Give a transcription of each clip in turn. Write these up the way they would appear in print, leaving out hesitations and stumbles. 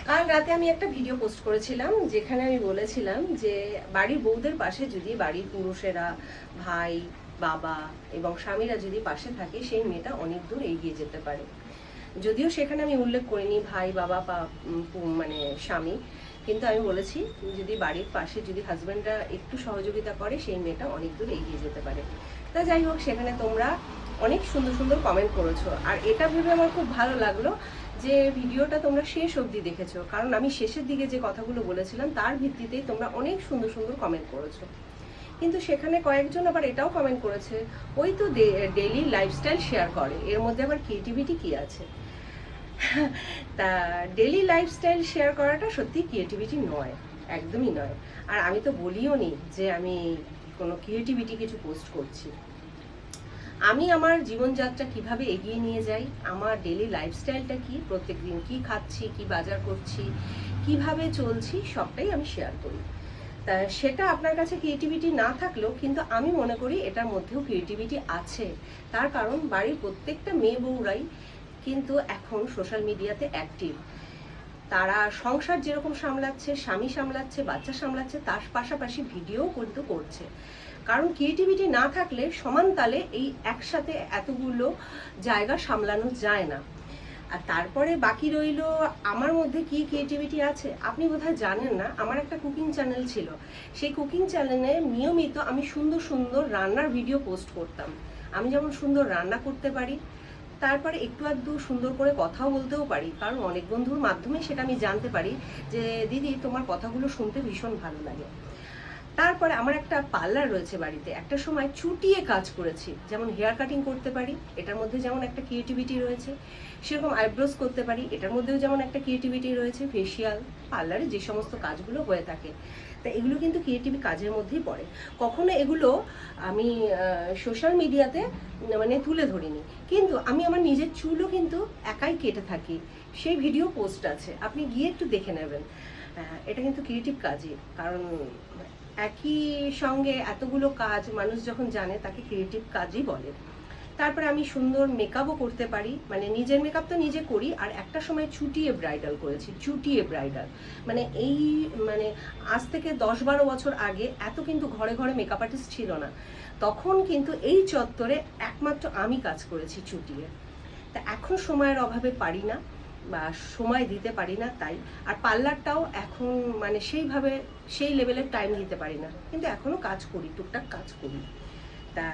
কাল রাতে আমি একটা ভিডিও পোস্ট করেছিলাম যেখানে আমি বলেছিলাম যে বাড়ির বউদের পাশে যদি বাড়ির পুরুষেরা, ভাই, বাবা এবং স্বামীরা যদি পাশে থাকে সেই মেয়েটা অনেক দূর এগিয়ে যেতে পারে। যদিও সেখানে আমি উল্লেখ করিনি ভাই, বাবা বা মানে স্বামী, কিন্তু আমি বলেছি যদি বাড়ির পাশে যদি হাজব্যান্ডরা একটু সহযোগিতা করে সেই মেয়েটা অনেক দূর এগিয়ে যেতে পারে। তা যাই হোক, সেখানে তোমরা অনেক সুন্দর সুন্দর কমেন্ট করেছো, আর এটা ভেবে আমার খুব ভালো লাগলো যে ভিডিওটা তোমরা শেষ অবধি দেখেছো, কারণ আমি শেষের দিকে যে কথাগুলো বলেছিলাম তার ভিত্তিতেই তোমরা অনেক সুন্দর সুন্দর কমেন্ট করেছো। কিন্তু সেখানে কয়েকজন আবার এটাও কমেন্ট করেছে, ওই তো ডেইলি লাইফস্টাইল শেয়ার করে, এর মধ্যে আবার ক্রিয়েটিভিটি কি আছে? তা ডেইলি লাইফস্টাইল শেয়ার করাটা সত্যি ক্রিয়েটিভিটি নয়, একদমই নয়। আর আমি তো বলিও নি যে আমি কোনো ক্রিয়েটিভিটি কিছু পোস্ট করছি। আমি আমার জীবনযাত্রা কিভাবে এগিয়ে নিয়ে যাই, আমার ডেইলি লাইফস্টাইলটা কি, প্রত্যেকদিন কি খাচ্ছি, কি বাজার করছি, কিভাবে চলছি, সবটাই আমি শেয়ার করি। তা সেটা আপনার কাছে ক্রিয়েটিভিটি না থাকলেও কিন্তু আমি মনে করি এটার মধ্যেও ক্রিয়েটিভিটি আছে। তার কারণ বাড়ির প্রত্যেকটা মেয়ে বউরাই কিন্তু এখন সোশ্যাল মিডিয়াতে অ্যাক্টিভ। তারা সংসার যেরকম সামলাচ্ছে, স্বামী সামলাচ্ছে, বাচ্চা সামলাচ্ছে, তার পাশাপাশি ভিডিও কিন্তু করছে। কারণ ক্রিয়েটিভিটি না থাকলে সমান তালে এই একসাথে এতগুলো জায়গা সামলানো যায় না। আর তারপরে বাকি রইল আমার মধ্যে কি ক্রিয়েটিভিটি আছে। আপনি বোধহয় জানেন না, আমার একটা কুকিং চ্যানেল ছিল। সেই কুকিং চ্যানেলে নিয়মিত আমি সুন্দর সুন্দর রান্নার ভিডিও পোস্ট করতাম। আমি যেমন সুন্দর রান্না করতে পারি, তারপরে একটু আধটু সুন্দর করে কথাও বলতেও পারি, কারণ অনেক বন্ধুর মাধ্যমে সেটা আমি জানতে পারি যে দিদি তোমার কথাগুলো শুনতে ভীষণ ভালো লাগে। তারপরে আমার একটা পার্লার রয়েছে বাড়িতে, একটা সময় চুটিয়ে কাজ করেছি, যেমন হেয়ার কাটিং করতে পারি, এটার মধ্যে যেমন একটা ক্রিয়েটিভিটি রয়েছে, সেরকম আইব্রোজ করতে পারি, এটার মধ্যেও যেমন একটা ক্রিয়েটিভিটি রয়েছে, ফেসিয়াল, পার্লারে যে সমস্ত কাজগুলো হয়ে থাকে, তা এগুলো কিন্তু ক্রিয়েটিভ কাজের মধ্যেই পড়ে। কখনো এগুলো আমি সোশ্যাল মিডিয়াতে মানে তুলে ধরিনি, কিন্তু আমি আমার নিজের চুলও কিন্তু একাই কেটে থাকি, সেই ভিডিও পোস্ট আছে, আপনি গিয়ে একটু দেখে নেবেন। এটা কিন্তু ক্রিয়েটিভ কাজই, কারণ একই সঙ্গে এতগুলো কাজ মানুষ যখন জানে তাকে ক্রিয়েটিভ কাজই বলে। তারপরে আমি সুন্দর মেকআপও করতে পারি, মানে নিজের মেকআপ তো নিজে করি, আর একটা সময় চুটিয়ে ব্রাইডাল করেছি, চুটিয়ে ব্রাইডাল। মানে এই মানে আজ থেকে 10-12 বছর আগে এত কিন্তু ঘরে ঘরে মেকআপ আর্টিস্ট ছিল না, তখন কিন্তু এই চত্বরে একমাত্র আমি কাজ করেছি চুটিয়ে। তা এখন সময়ের অভাবে পারি না বা সময় দিতে পারি না, তাই আর পার্লারটাও এখন মানে সেইভাবে সেই লেভেলের টাইম দিতে পারি না, কিন্তু এখনো কাজ করি, টুকটাক কাজ করি। তা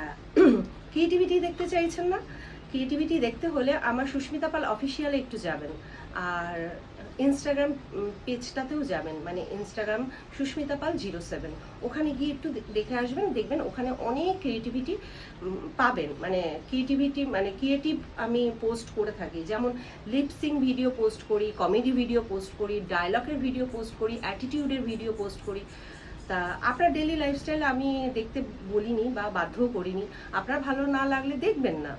ক্রিয়েটিভিটি দেখতে চাইছেন না? ক্রিয়েটিভিটি দেখতে হলে আমার সুস্মিতা পাল অফিসিয়ালে একটু যাবেন, আর ইনস্টাগ্রাম পেজটাতেও যাবেন, মানে ইনস্টাগ্রাম সুস্মিতা পাল 07, ওখানে গিয়ে একটু দেখে আসবেন, দেখবেন ওখানে অনেক ক্রিয়েটিভিটি পাবেন। মানে ক্রিয়েটিভিটি মানে ক্রিয়েটিভ আমি পোস্ট করে থাকি, যেমন লিপসিং ভিডিও পোস্ট করি, কমেডি ভিডিও পোস্ট করি, ডায়লগের ভিডিও পোস্ট করি, অ্যাটিটিউডের ভিডিও পোস্ট করি। তা আপনার ডেইলি লাইফস্টাইল আমি দেখতে বলিনি বা বাধ্যও করিনি, আপনার ভালো না লাগলে দেখবেন না,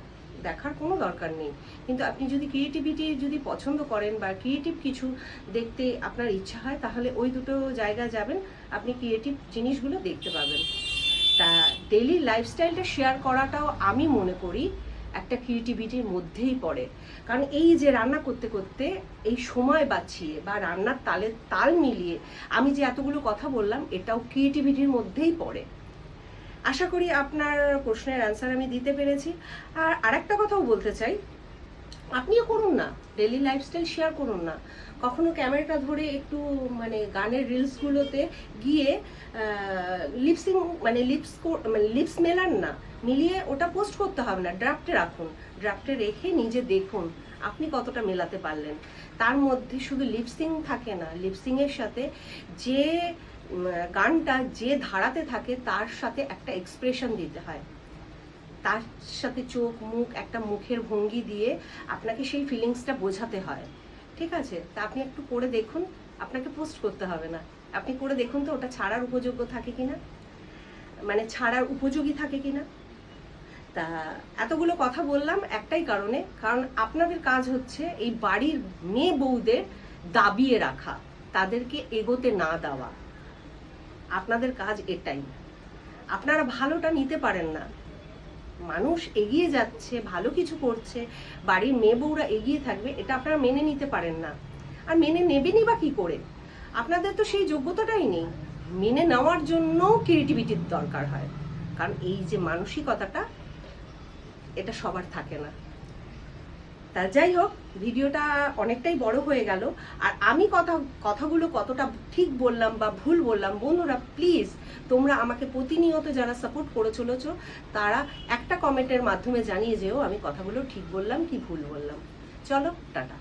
দেখার কোনো দরকার নেই। কিন্তু আপনি যদি ক্রিয়েটিভিটি যদি পছন্দ করেন বা ক্রিয়েটিভ কিছু দেখতে আপনার ইচ্ছা হয়, তাহলে ওই দুটো জায়গায় যাবেন, আপনি ক্রিয়েটিভ জিনিসগুলো দেখতে পাবেন। তা ডেইলি লাইফস্টাইলটা শেয়ার করাটাও আমি মনে করি একটা ক্রিয়েটিভিটির মধ্যেই পড়ে। কারণ এই যে রান্না করতে করতে এই সময় বাঁচিয়ে বা রান্নার তাল মিলিয়ে আমি যে এতগুলো কথা বললাম, এটাও ক্রিয়েটিভিটির মধ্যেই পড়ে। আশা করি আপনার প্রশ্নের অ্যান্সার আমি দিতে পেরেছি। আর আরেকটা কথাও বলতে চাই, আপনিও করুন না, ডেইলি লাইফস্টাইল শেয়ার করুন না। কখনো ক্যামেরাটা ধরে একটু মানে গানের রিলসগুলোতে গিয়ে লিপসিং মানে লিপস মেলান না, মিলিয়ে ওটা পোস্ট করতে হবে না, ড্রাফটে রাখুন, ড্রাফটে রেখে নিজে দেখুন আপনি কতটা মেলাতে পারলেন। তার মধ্যে শুধু লিপসিং থাকে না, লিপসিংয়ের সাথে যে গানটা যে ধারাতে থাকে তার সাথে একটা এক্সপ্রেশন দিতে হয়, তার সাথে চোখ মুখ একটা মুখের ভঙ্গি দিয়ে আপনাকে সেই ফিলিংসটা বোঝাতে হয়। ঠিক আছে, তা আপনি একটু করে দেখুন, আপনাকে পোস্ট করতে হবে না, আপনি করে দেখুন তো ওটা ছাড়ার উপযোগ্য থাকে কিনা, মানে ছাড়ার উপযোগী থাকে কিনা। তা এতগুলো কথা বললাম একটাই কারণে, কারণ আপনাদের কাজ হচ্ছে এই বাড়ির মেয়ে বউদের দাবিয়ে রাখা, তাদেরকে এগোতে না দেওয়া, আপনাদের কাজ এটাই। আপনারা ভালোটা নিতে পারেন না, মানুষ এগিয়ে যাচ্ছে, ভালো কিছু করছে, বাড়ির মেয়ে বউরা এগিয়ে থাকবে, এটা আপনারা মেনে নিতে পারেন না। আর মেনে নেবেনই বা কি করে? আপনাদের তো সেই যোগ্যতাটাই নেই। মেনে নেওয়ার জন্য ক্রিয়েটিভিটির দরকার হয়, কারণ এই যে মানসিকতাটা, এটা সবার থাকে না। তা যাই হোক, ভিডিওটা অনেকটাই বড় হয়ে গেল। আর আমি কথাগুলো কতটা ঠিক বললাম বা ভুল বললাম, বন্ধুরা প্লিজ তোমরা আমাকে প্রতিনিয়ত যারা সাপোর্ট করে চলেছো, তারা একটা কমেন্টের মাধ্যমে জানিয়ে যেও আমি কথাগুলো ঠিক বললাম কি ভুল বললাম। চলো, টাটা।